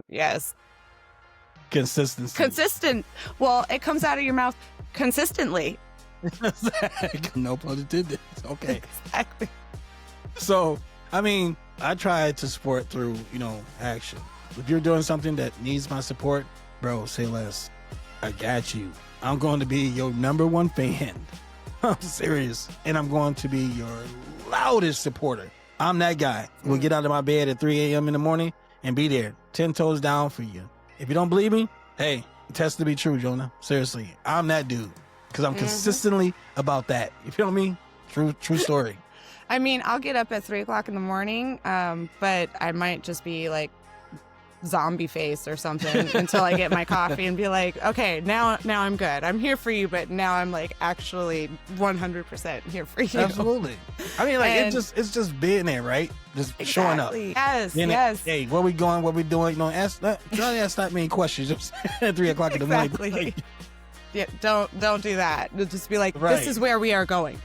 Yes. Consistency. Consistent. Well, it comes out of your mouth consistently. No pun intended. Okay. Exactly. So, I mean, I try to support through, action. If you're doing something that needs my support, bro, say less. I got you. I'm going to be your number one fan. I'm serious. And I'm going to be your loudest supporter. I'm that guy who will get out of my bed at 3 a.m. in the morning and be there 10 toes down for you. If you don't believe me, hey, test to be true, Jonah. Seriously, I'm that dude because I'm consistently about that. You feel me? True story. I mean, I'll get up at 3 o'clock in the morning, but I might just be like zombie face or something until I get my coffee and be like, okay, now I'm good. I'm here for you, but now I'm like actually 100% here for you. Absolutely. I mean, like it's just being there, right? Just showing up. Yes, being yes. Hey, where we going? What we doing? Ask not many questions at 3 o'clock in the morning. Exactly. Yeah, don't do that. Just be like, Right. This is where we are going.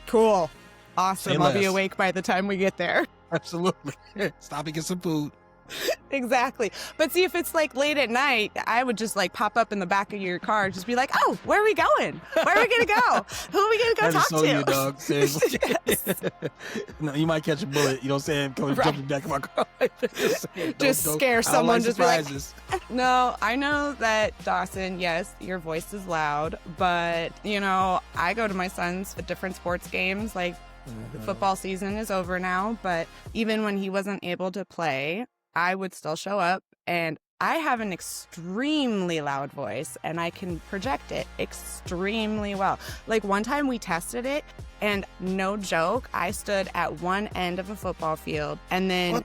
Cool. Awesome. Say I'll be less. awake by the time we get there. Absolutely. Stop and get some food. Exactly. But see, if it's like late at night, I would just like pop up in the back of your car, just be like, oh, where are we going? Where are we going to go? Who are we going to go talk to? You, dog. Seriously. Yes. No, you might catch a bullet. You know what I'm saying? Coming Right. jumping back in my car. Just scare someone. Like just be like, surprises. no, I know that, Dawson, yes, your voice is loud, but, I go to my son's different sports games. Like, the football season is over now, but even when he wasn't able to play, I would still show up, and I have an extremely loud voice and I can project it extremely well. Like one time we tested it, and no joke, I stood at one end of a football field and then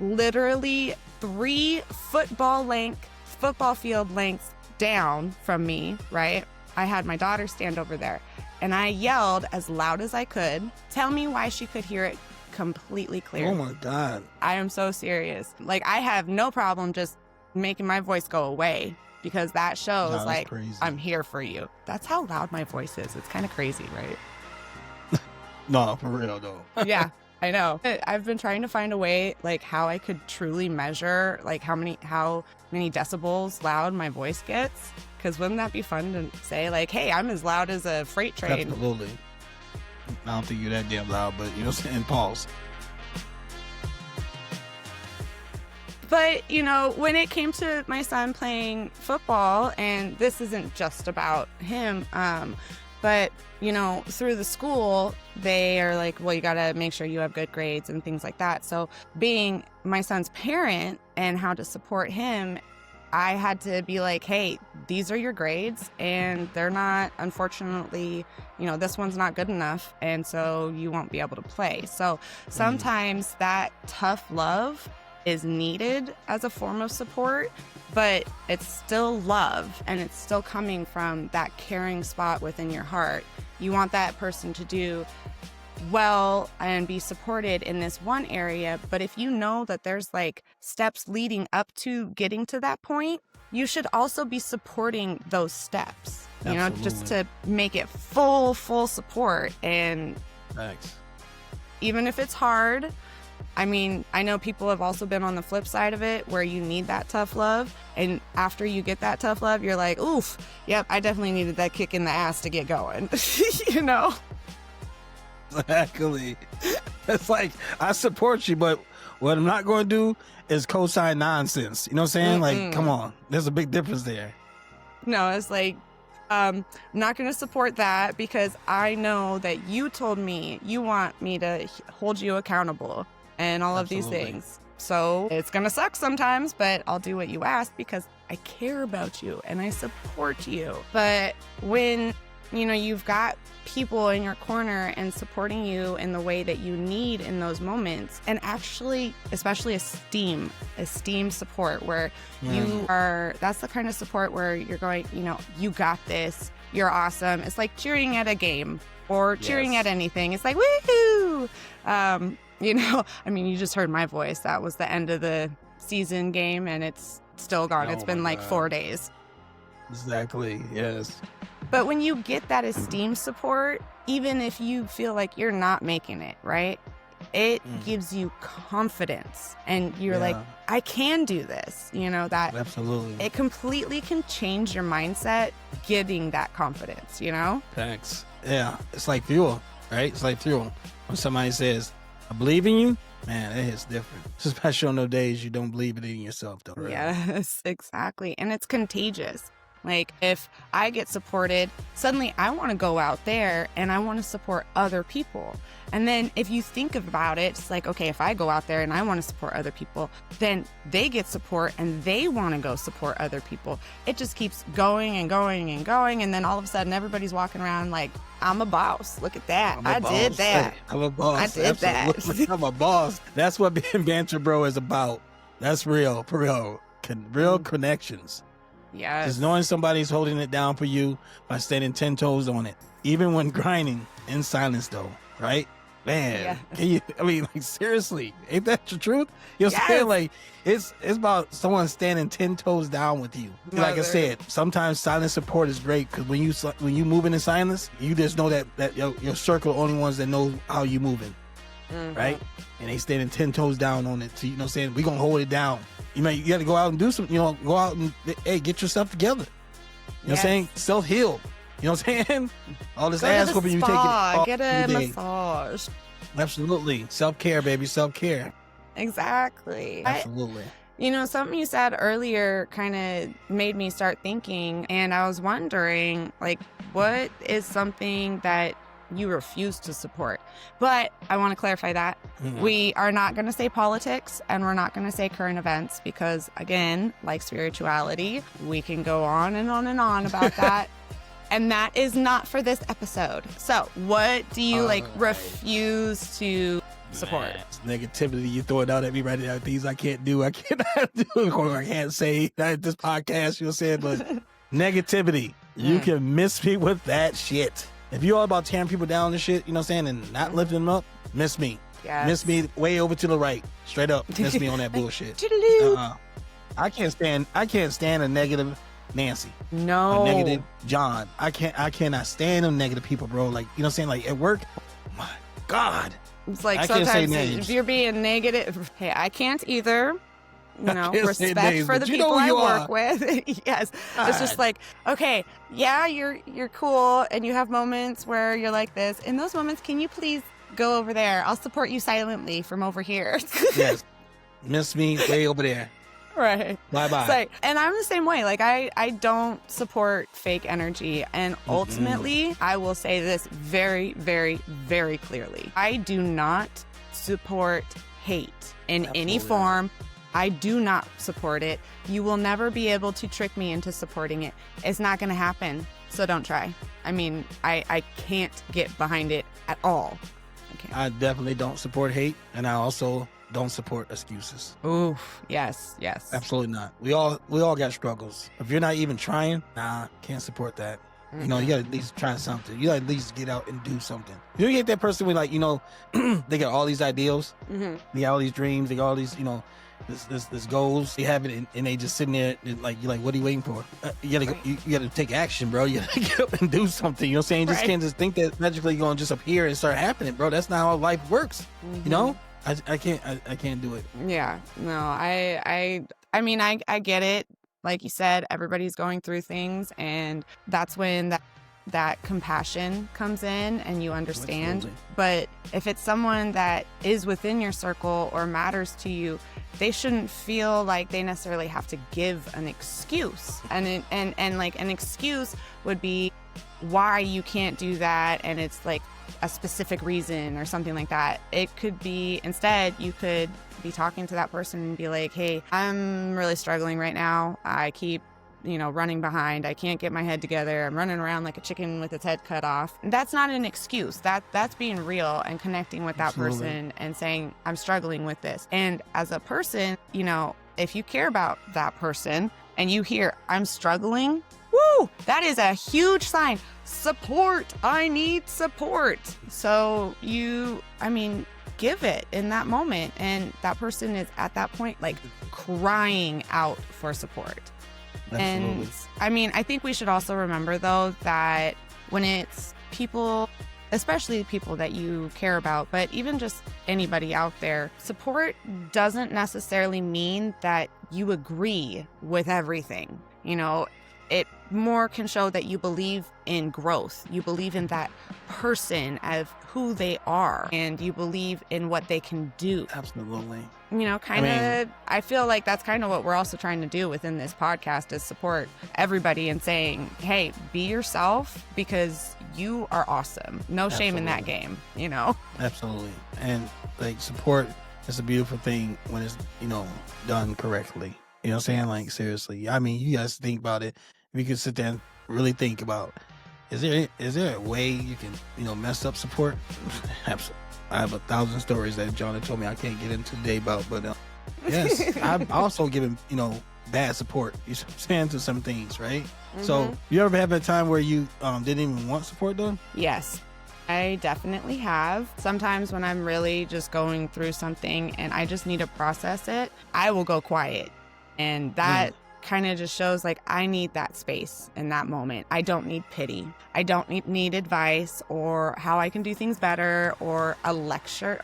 literally 3 football field lengths down from me, right? I had my daughter stand over there and I yelled as loud as I could. Tell me why she could hear it completely clear. Oh my God. I am so serious. Like, I have no problem just making my voice go away, because that shows like crazy. I'm here for you. That's how loud my voice is. It's kind of crazy, right? No, for real though. Yeah, I know. I've been trying to find a way like how I could truly measure like how many decibels loud my voice gets. Because wouldn't that be fun to say like, hey, I'm as loud as a freight train? Absolutely. I don't think you're that damn loud, but you know what I'm saying? Pause. But, when it came to my son playing football, and this isn't just about him, but, through the school, they are like, well, you got to make sure you have good grades and things like that. So being my son's parent and how to support him, I had to be like, hey, these are your grades, and they're not, unfortunately, this one's not good enough, and so you won't be able to play. So sometimes that tough love is needed as a form of support, but it's still love, and it's still coming from that caring spot within your heart. You want that person to do well and be supported in this one area, but if you know that there's like steps leading up to getting to that point, you should also be supporting those steps. Just to make it full support. And Thanks. even if it's hard, I mean, I know people have also been on the flip side of it where you need that tough love, and after you get that tough love, you're like, oof, yep, I definitely needed that kick in the ass to get going. Exactly. It's like, I support you, but what I'm not going to do is co-sign nonsense. You know what I'm saying? Like, come on. There's a big difference there. No, it's like, I'm not going to support that because I know that you told me you want me to hold you accountable and all of these things. So it's going to suck sometimes, but I'll do what you ask because I care about you and I support you. But when you've got people in your corner and supporting you in the way that you need in those moments, and actually, especially esteem support where that's the kind of support where you're going, you got this, you're awesome. It's like cheering at a game or cheering at anything. It's like, woohoo! I mean, you just heard my voice. That was the end of the season game and it's still gone. It's been like 4 days. Exactly. Yes. But when you get that esteem support, even if you feel like you're not making it, right? it gives you confidence, and you're like, I can do this. That absolutely. It completely can change your mindset getting that confidence, Thanks. Yeah. It's like fuel, right? It's like fuel. When somebody says, I believe in you, man, it hits different. Especially on those days you don't believe it in yourself, though. Right? Yes, exactly. And it's contagious. Like, if I get supported, suddenly I want to go out there and I want to support other people. And then if you think about it, it's like, okay, if I go out there and I want to support other people, then they get support and they want to go support other people. It just keeps going and going and going. And then all of a sudden, everybody's walking around like, I'm a boss. Look at that. I did that. I'm a boss. I did Absolutely. that. I'm a boss. That's what being Banter Bro is about. That's real, for real. Real connections. Yes. Just knowing somebody's holding it down for you by standing 10 toes on it. Even when grinding in silence, though, right? Man, seriously, ain't that the truth? You know what I'm saying? Like, it's about someone standing 10 toes down with you. Like I said, sometimes silent support is great because when you moving in silence, you just know that your circle are the only ones that know how you moving, right? And they standing 10 toes down on it. So, you know what I'm saying? We gonna hold it down. You got to go out and do something. Go out and get yourself together. You know what I'm saying? Self-heal. You know what I'm saying? All this ass whooping you taking. Get a massage. Absolutely. Self-care, baby. Self-care. Exactly. Absolutely. Something you said earlier kind of made me start thinking, and I was wondering, like, what is something that you refuse to support? But I want to clarify that. We are not going to say politics, and we're not going to say current events because, again, like spirituality, we can go on and on and on about that. And that is not for this episode. So what do you refuse to support? It's negativity you throw it out at me right now. Things I can't do. I cannot do. Or I can't say that this podcast, you'll say, but negativity. You can miss me with that shit. If you're all about tearing people down and shit, you know what I'm saying, and not lifting them up, miss me. Yes. Miss me way over to the right. Straight up. Miss me on that bullshit. I can't stand a negative Nancy. No. A negative John. I cannot stand them negative people, bro. Like, you know what I'm saying? Like, at work, oh my God. It's like sometimes if you're being negative, hey, I can't either. Respect for the people I work with. Yes. God. It's just like, okay, yeah, you're cool and you have moments where you're like this. In those moments, can you please go over there? I'll support you silently from over here. Yes. Miss me way over there. Right. Bye-bye. Like, and I'm the same way. Like, I don't support fake energy. And ultimately, I will say this very, very, very clearly. I do not support hate in any form. I do not support it. You will never be able to trick me into supporting it. It's not going to happen. So don't try. I mean, I can't get behind it at all. I definitely don't support hate. And I also don't support excuses. Oof. Yes. Absolutely not. We all got struggles. If you're not even trying, can't support that. You got to at least try something. You got to at least get out and do something. You get that person with they got all these ideals. They got all these dreams. They got all these, this goals. They have it and they just sitting there and you're like, what are you waiting for? You gotta take action, bro. You gotta get up and do something. You know what I'm saying? Just can't just think that magically you're gonna just appear and start happening, bro. That's not how life works. I can't do it. Yeah, no, I mean, I get it. Like you said, everybody's going through things, and that's when that compassion comes in and you understand. Absolutely. But if it's someone that is within your circle or matters to you, they shouldn't feel like they necessarily have to give an excuse. And an excuse would be why you can't do that, and it's like a specific reason or something like that. It could be, instead, you could be talking to that person and be like, hey, I'm really struggling right now. I keep running behind. I can't get my head together. I'm running around like a chicken with its head cut off. That's not an excuse. That's being real and connecting with that person and saying, I'm struggling with this. And as a person, if you care about that person and you hear, I'm struggling, woo, that is a huge sign. Support. I need support. So give it in that moment. And that person is at that point, like, crying out for support. Absolutely. And I think we should also remember, though, that when it's people especially people that you care about, but even just anybody out there. Support doesn't necessarily mean that you agree with everything. You know, it more can show that you believe in growth. You believe in that person of who they are, and you believe in what they can do. Absolutely. You know, I feel like that's kind of what we're also trying to do within this podcast, is support everybody and saying, hey, be yourself, because you are awesome. No shame in that game, you know? Absolutely. And like, support is a beautiful thing when it's, you know, done correctly. You know what I'm saying? Like, seriously. I mean, you guys think about it. If you could sit there and really think about, is there a way you can, you know, mess up support? Absolutely. I have 1,000 stories that Jonna told me I can't get into today about, but yes, I've also given, you know, bad support, you know what I'm saying, to some things, right? Mm-hmm. So you ever have a time where you didn't even want support though? Yes, I definitely have. Sometimes when I'm really just going through something and I just need to process it, I will go quiet. And that kind of just shows like I need that space in that moment. I don't need pity. I don't need advice or how I can do things better or a lecture.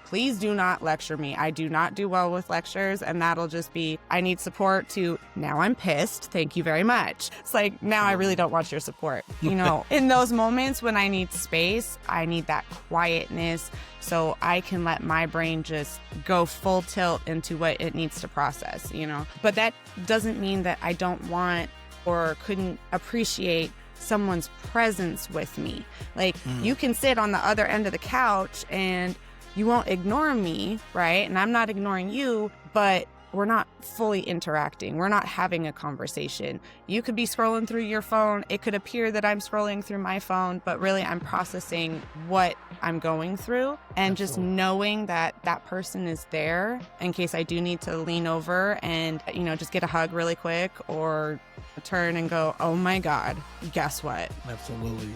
Please do not lecture me. I do not do well with lectures, and that'll just be, I need support to, now I'm pissed. Thank you very much. It's like, now I really don't want your support. You know, in those moments when I need space, I need that quietness so I can let my brain just go full tilt into what it needs to process, you know. But that doesn't mean that I don't want or couldn't appreciate someone's presence with me. Like, you can sit on the other end of the couch and you won't ignore me, right? And I'm not ignoring you, but we're not fully interacting. We're not having a conversation. You could be scrolling through your phone. It could appear that I'm scrolling through my phone, but really I'm processing what I'm going through. And just knowing that that person is there in case I do need to lean over and, you know, just get a hug really quick or turn and go, oh my God, guess what? Absolutely.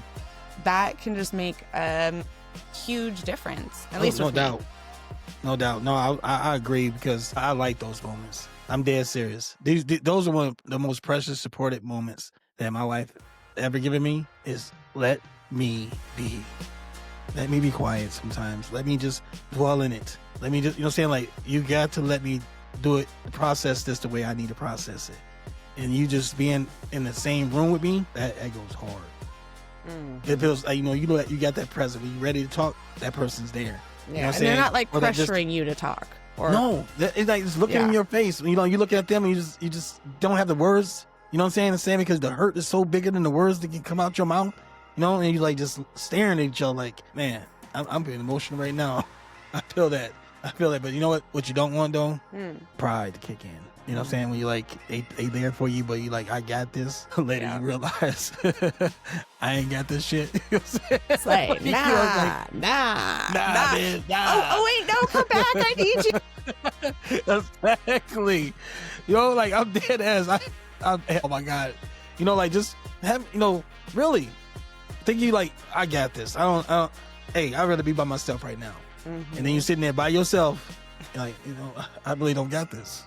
That can just make a huge difference, at least with me. No doubt. No, I agree, because I like those moments. I'm dead serious. Those are one of the most precious, supported moments that my wife ever given me, is let me be. Let me be quiet sometimes. Let me just dwell in it. Let me just, you know what I'm saying? Like, you got to let me do it, process this the way I need to process it. And you just being in the same room with me, that goes hard. It feels like, you know, you got that presence. When you're ready to talk, that person's there. Yeah, you know and they're not like pressuring you to talk. Or, no, it's like just looking in your face. You know, you look at them and you just don't have the words. You know what I'm saying? Because the hurt is so bigger than the words that can come out your mouth. You know, and you like just staring at each other like, man, I'm being emotional right now. I feel that. But you know what you don't want though? Pride to kick in. You know what I'm saying? When you like, they there for you, but you like, I got this. Later you realize, I ain't got this shit. You know what I'm saying? It's like, nah, man, nah. Oh, wait, no, come back. I need you. Exactly. You know, like, I'm dead ass. I'm, oh my God. You know, like, just have, you know, really think you like, I got this. I don't, hey, I'd rather be by myself right now. And then you're sitting there by yourself. Like, you know, I really don't got this.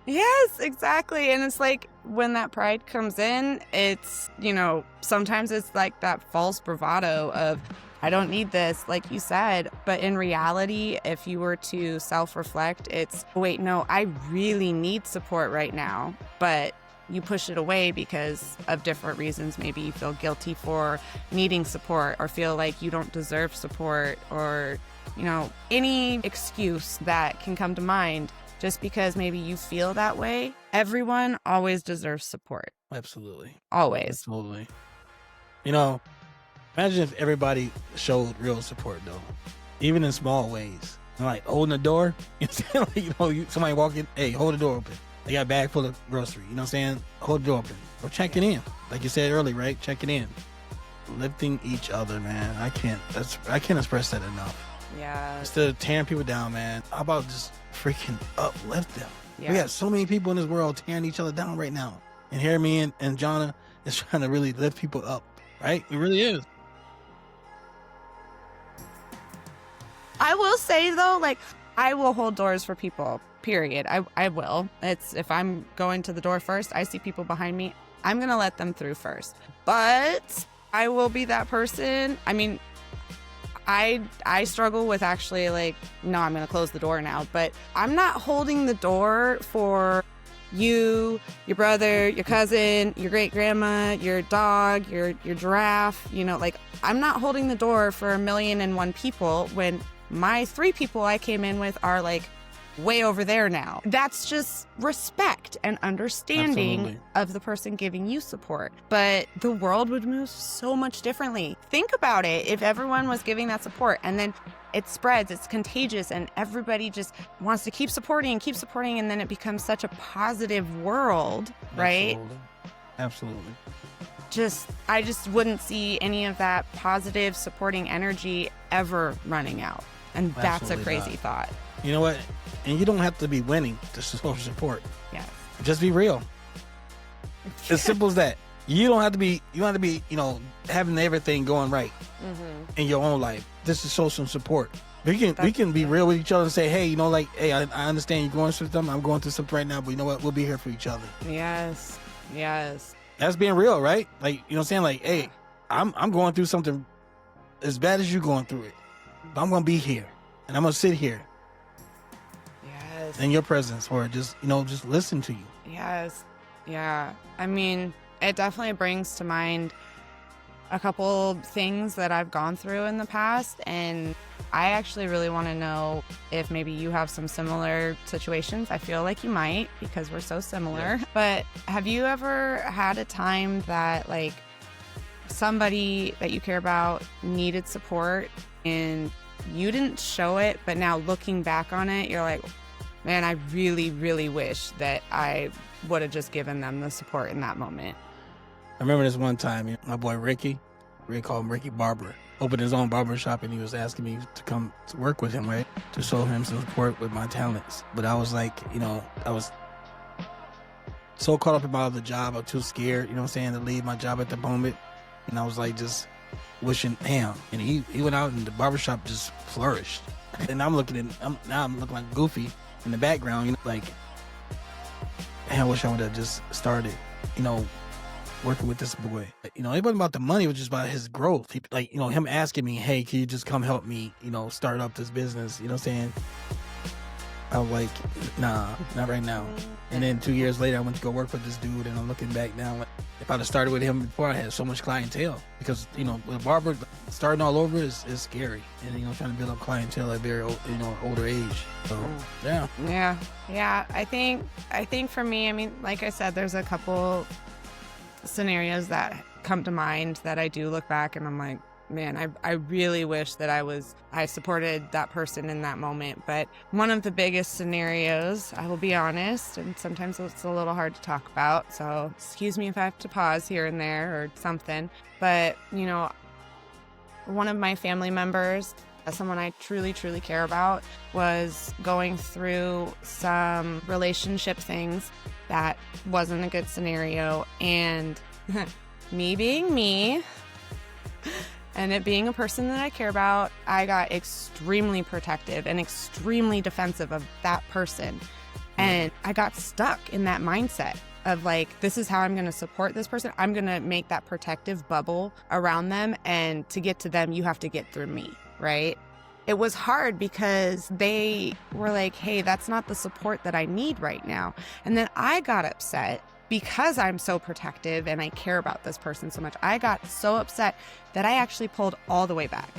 Yes, exactly. And it's like when that pride comes in, it's, you know, sometimes it's like that false bravado of, I don't need this, like you said. But in reality, if you were to self-reflect, it's, wait, no, I really need support right now. But you push it away because of different reasons. Maybe you feel guilty for needing support or feel like you don't deserve support or, you know, any excuse that can come to mind. Just because maybe you feel that way, everyone always deserves support. Absolutely. Always. Absolutely. You know, imagine if everybody showed real support, though, even in small ways. Like holding the door. You know, somebody walking, hey, hold the door open. They got a bag full of grocery. You know what I'm saying? Hold the door open. Or checking in. Like you said earlier, right? Checking in. Lifting each other, man. I can't express that enough. Yeah. Instead of tearing people down, man, how about just freaking uplift them? Yeah. We got so many people in this world tearing each other down right now. And here me and Jonna is trying to really lift people up, right? It really is. I will say, though, like, I will hold doors for people, period. I will. It's, if I'm going to the door first, I see people behind me, I'm going to let them through first. But I will be that person. I mean, I struggle with actually like, no, I'm going to close the door now, but I'm not holding the door for you, your brother, your cousin, your great grandma, your dog, your giraffe, you know, like I'm not holding the door for 1,000,001 people when my 3 people I came in with are like way over there now. That's just respect and understanding Absolutely. of the person giving you support. But the world would move so much differently. Think about it. If everyone was giving that support and then it spreads, it's contagious, and everybody just wants to keep supporting, and then it becomes such a positive world, right? Absolutely. I just wouldn't see any of that positive supporting energy ever running out. And that's Absolutely a crazy not. thought. You know what? And you don't have to be winning to show support. Yes. Just be real. As simple as that. You don't have to be, you know, having everything going right in your own life. Just to show some support. We can be real with each other and say, hey, you know, like, hey, I understand you're going through something. I'm going through something right now, but you know what? We'll be here for each other. Yes. Yes. That's being real, right? Like, you know what I'm saying? Like, hey, I'm going through something as bad as you're going through it. But I'm going to be here. And I'm going to sit here Yes. in your presence, or just, you know, just listen to you. Yes. Yeah. I mean, it definitely brings to mind a couple things that I've gone through in the past, and I actually really want to know if maybe you have some similar situations. I feel like you might, because we're so similar. Yeah. But have you ever had a time that like somebody that you care about needed support and you didn't show it, but now looking back on it, you're like, man, I really, really wish that I would have just given them the support in that moment? I remember this one time, you know, my boy Ricky, we call him Ricky Barber, opened his own barber shop, and he was asking me to come to work with him, right? To show him some support with my talents. But I was like, you know, I was so caught up in my other job, I'm too scared, you know what I'm saying, to leave my job at the moment. And I was like, just wishing, damn. And he went out and the barbershop just flourished. And I'm looking like Goofy in the background, you know, like, man, I wish I would have just started, you know, working with this boy. You know, it wasn't about the money, it was just about his growth. He, like, you know, him asking me, hey, can you just come help me, you know, start up this business, you know what I'm saying? I was like, nah, not right now. And then 2 years later, I went to go work with this dude, and I'm looking back now, like, if I'd have started with him before, I had so much clientele. Because, you know, with a barber, starting all over is scary. And, you know, trying to build up clientele at very, you know, older age. So, yeah. Yeah. I think for me, I mean, like I said, there's a couple scenarios that come to mind that I do look back and I'm like, man, I really wish that I supported that person in that moment. But one of the biggest scenarios, I will be honest, and sometimes it's a little hard to talk about, so excuse me if I have to pause here and there or something. But, you know, one of my family members, someone I truly, truly care about, was going through some relationship things that wasn't a good scenario. And me being me, and it being a person that I care about, I got extremely protective and extremely defensive of that person. And I got stuck in that mindset of like, this is how I'm going to support this person. I'm going to make that protective bubble around them. And to get to them, you have to get through me, right? It was hard because they were like, hey, that's not the support that I need right now. And then I got upset because I'm so protective and I care about this person so much. I got so upset that I actually pulled all the way back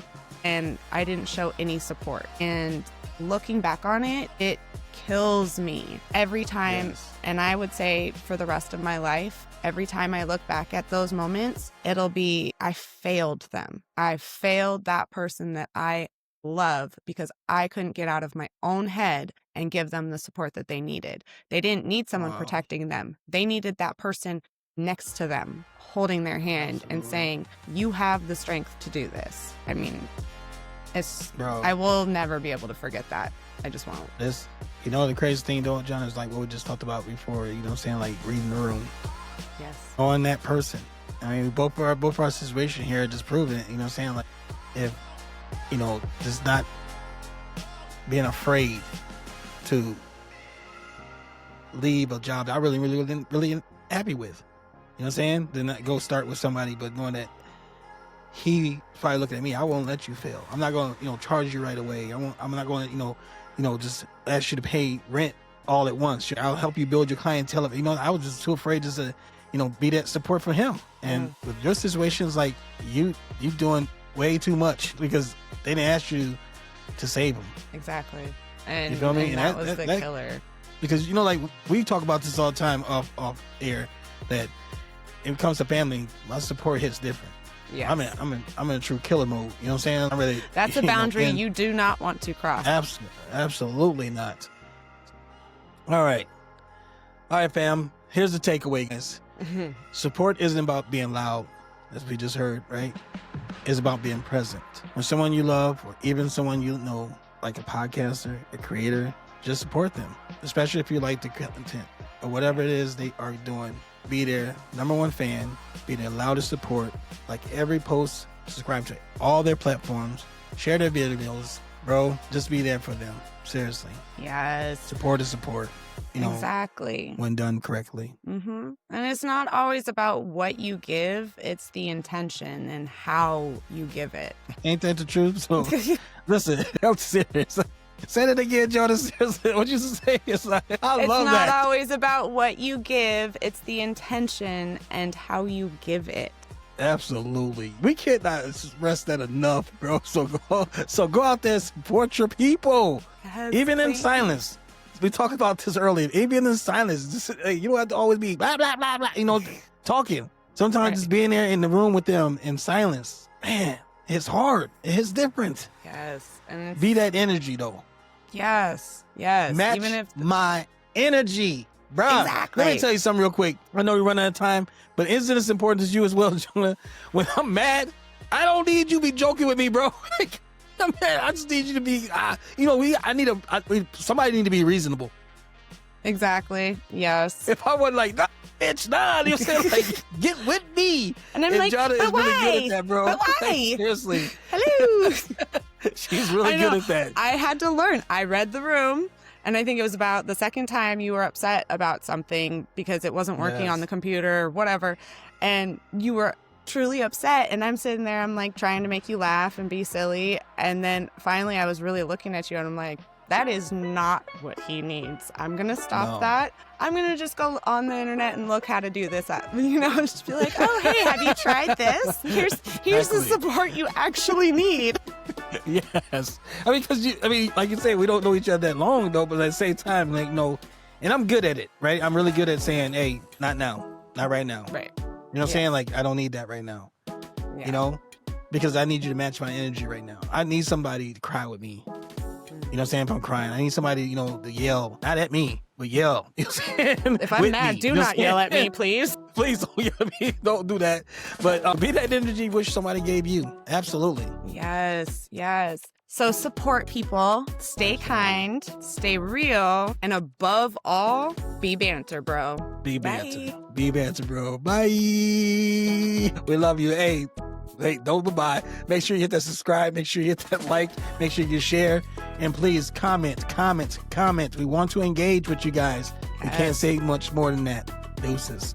and I didn't show any support. And looking back on it, it kills me every time. Yes. And I would say for the rest of my life, every time I look back at those moments, it'll be, I failed them. I failed that person that I love because I couldn't get out of my own head and give them the support that they needed. They didn't need someone protecting them. They needed that person next to them, holding their hand and saying, you have the strength to do this. I mean, I will never be able to forget that. I just won't. This, you know, the crazy thing though, John, is like what we just talked about before, you know what I'm saying? Like reading the room. Yes. On that person. I mean, both our situation here just proving it, you know what I'm saying? Like if, you know, just not being afraid to leave a job that I really happy with. You know what I'm saying? Then not go start with somebody, but knowing that he probably looking at me. I won't let you fail. I'm not going to, charge you right away. I'm not going to, just ask you to pay rent all at once. I'll help you build your clientele. I was just too afraid just to, be that support for him. And with your situations, like you doing way too much because they didn't ask you to save them. Exactly. And you feel me? And that was the killer. Because, like we talk about this all the time off air, that when it comes to family, my support hits different. Yeah. I'm in a true killer mode. You know what I'm saying? I'm really. That's a boundary you do not want to cross. Absolutely not. All right, fam. Here's the takeaway, guys. Support isn't about being loud, as we just heard, right? It's about being present. When someone you love, or even someone you know, like a podcaster, a creator, just support them. Especially if you like the content or whatever it is they are doing. Be their number one fan. Be their loudest support. Like every post, subscribe to all their platforms. Share their videos. Bro, just be there for them. Seriously. Yes. Support is support. Exactly. When done correctly. And it's not always about what you give. It's the intention and how you give it. Ain't that the truth? So, listen, I'm serious. Say it again, Jonna. Seriously, what you say? It's love that. It's not always about what you give. It's the intention and how you give it. Absolutely. We cannot stress that enough, bro. So go out there and support your people. Yes, even in silence. We talked about this earlier. Even in silence. You don't have to always be blah, blah, blah, blah, talking. Sometimes just being there in the room with them in silence. Man, it's hard. It's different. Yes. And be that energy, though. Yes. Match even if my energy. Bro, exactly. Let me tell you something real quick. I know we're running out of time, but isn't it as important as you as well, Jonna? When I'm mad, I don't need you to be joking with me, bro. I'm mad. I just need you to be, somebody need to be reasonable. Exactly. Yes. If I wasn't like, nah, bitch, nah, you're saying like, get with me. And I'm like, Jonna but is why? really good at that, bro. But why? Seriously. Hello. She's really good at that. I had to learn. I read the room. And I think it was about the second time you were upset about something because it wasn't working on the computer or whatever. And you were truly upset. And I'm sitting there, I'm like trying to make you laugh and be silly. And then finally I was really looking at you and I'm like, that is not what he needs. I'm going to stop that. I'm going to just go on the internet and look how to do this. Just be like, oh, hey, have you tried this? Here's the support you actually need. Yes. Because like you say, we don't know each other that long though, but at the same time, and I'm good at it, right? I'm really good at saying, hey, not now, not right now. Right. You know what I'm saying? Like, I don't need that right now, because I need you to match my energy right now. I need somebody to cry with me. You know what I'm saying? If I'm crying, I need somebody, to yell, not at me, but yell. You know what I'm saying? If I'm mad, do not yell at me, please. Please don't yell at me. Don't do that. But be that energy wish somebody gave you. Absolutely. Yes. So support people, stay kind, stay real, and above all, be banter, bro. Be banter. Bye. Be banter, bro. Bye. We love you. Hey, don't bye-bye. Make sure you hit that subscribe. Make sure you hit that like. Make sure you share. And please comment. We want to engage with you guys. We can't say much more than that. Deuces.